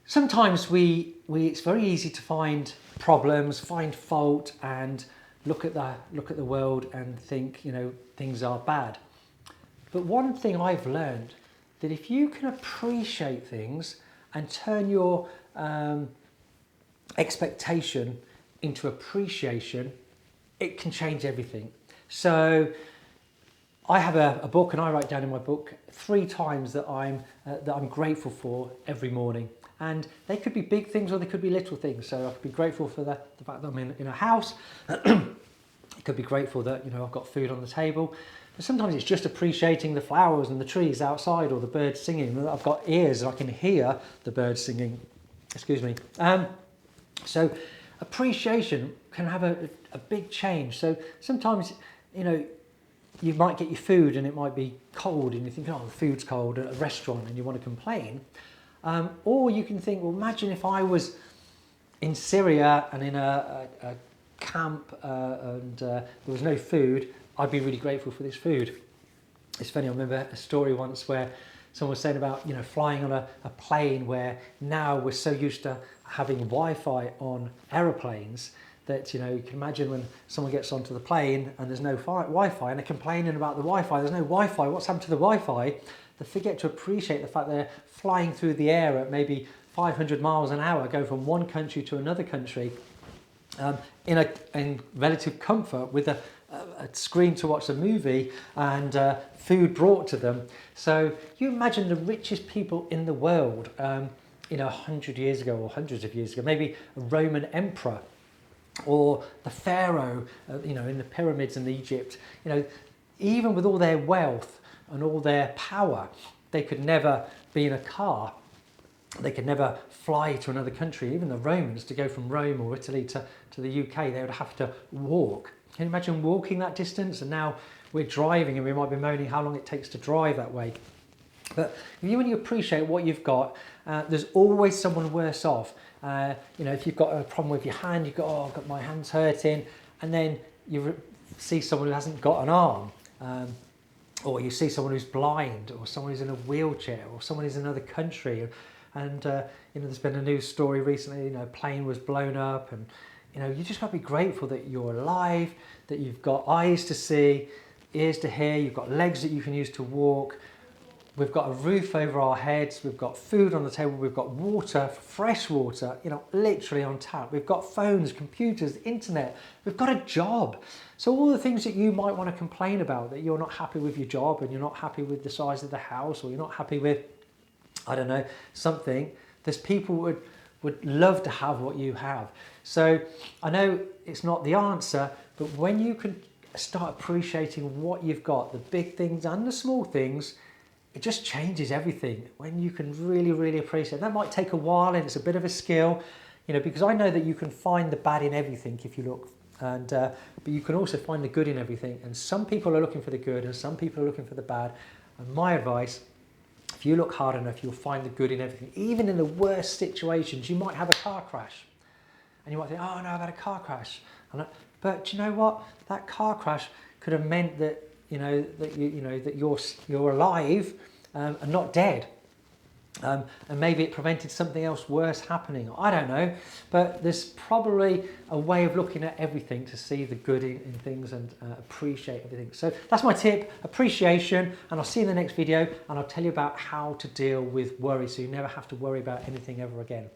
Sometimes it's very easy to find problems, find fault, and look at the world and think, things are bad. But one thing I've learned, that if you can appreciate things and turn your expectation into appreciation, it can change everything. So I have a book, and I write down in my book 3 times that I'm grateful for every morning. And they could be big things or they could be little things. So I could be grateful for the fact that I'm in a house. I could be grateful that I've got food on the table. But sometimes it's just appreciating the flowers and the trees outside, or the birds singing. That I've got ears and I can hear the birds singing. Excuse me. So appreciation can have a big change. So sometimes you might get your food and it might be cold, and you think, oh, the food's cold at a restaurant, and you want to complain. Or you can think, well, imagine if I was in Syria and in a camp and there was no food, I'd be really grateful for this food. It's funny, I remember a story once where someone was saying about flying on a plane, where now we're so used to having Wi-Fi on aeroplanes that you can imagine when someone gets onto the plane and there's no Wi-Fi, and they're complaining about the Wi-Fi. There's no Wi-Fi. What's happened to the Wi-Fi? They forget to appreciate the fact they're flying through the air at maybe 500 miles an hour, going from one country to another country, in relative comfort, with a screen to watch a movie and food brought to them. So you imagine the richest people in the world, 100 years ago or hundreds of years ago, maybe a Roman emperor, or the pharaoh, in the pyramids in Egypt. Even with all their wealth and all their power, they could never be in a car. They could never fly to another country. Even the Romans, to go from Rome or Italy to the UK, they would have to walk. Can you imagine walking that distance? And now we're driving, and we might be moaning how long it takes to drive that way. But if you appreciate what you've got, there's always someone worse off. If you've got a problem with your hand, you go, oh, I've got my hand's hurting, and then you see someone who hasn't got an arm, or you see someone who's blind, or someone who's in a wheelchair, or someone who's in another country, and there's been a news story recently. A plane was blown up, and you just got to be grateful that you're alive, that you've got eyes to see, ears to hear, you've got legs that you can use to walk. We've got a roof over our heads, we've got food on the table, we've got water, fresh water, literally on tap. We've got phones, computers, internet, we've got a job. So all the things that you might want to complain about, that you're not happy with your job, and you're not happy with the size of the house, or you're not happy with, I don't know, something, there's people would love to have what you have. So I know it's not the answer, but when you can start appreciating what you've got, the big things and the small things, it just changes everything. When you can really, really appreciate it. That might take a while, and it's a bit of a skill, because I know that you can find the bad in everything if you look, and but you can also find the good in everything. And some people are looking for the good, and some people are looking for the bad. And my advice, if you look hard enough, you'll find the good in everything. Even in the worst situations, you might have a car crash, and you might think, oh no, I've had a car crash. But you know what? That car crash could have meant that that you're alive and not dead, and maybe it prevented something else worse happening. I don't know, but there's probably a way of looking at everything to see the good in things and appreciate everything. So that's my tip: appreciation. And I'll see you in the next video, and I'll tell you about how to deal with worry, so you never have to worry about anything ever again.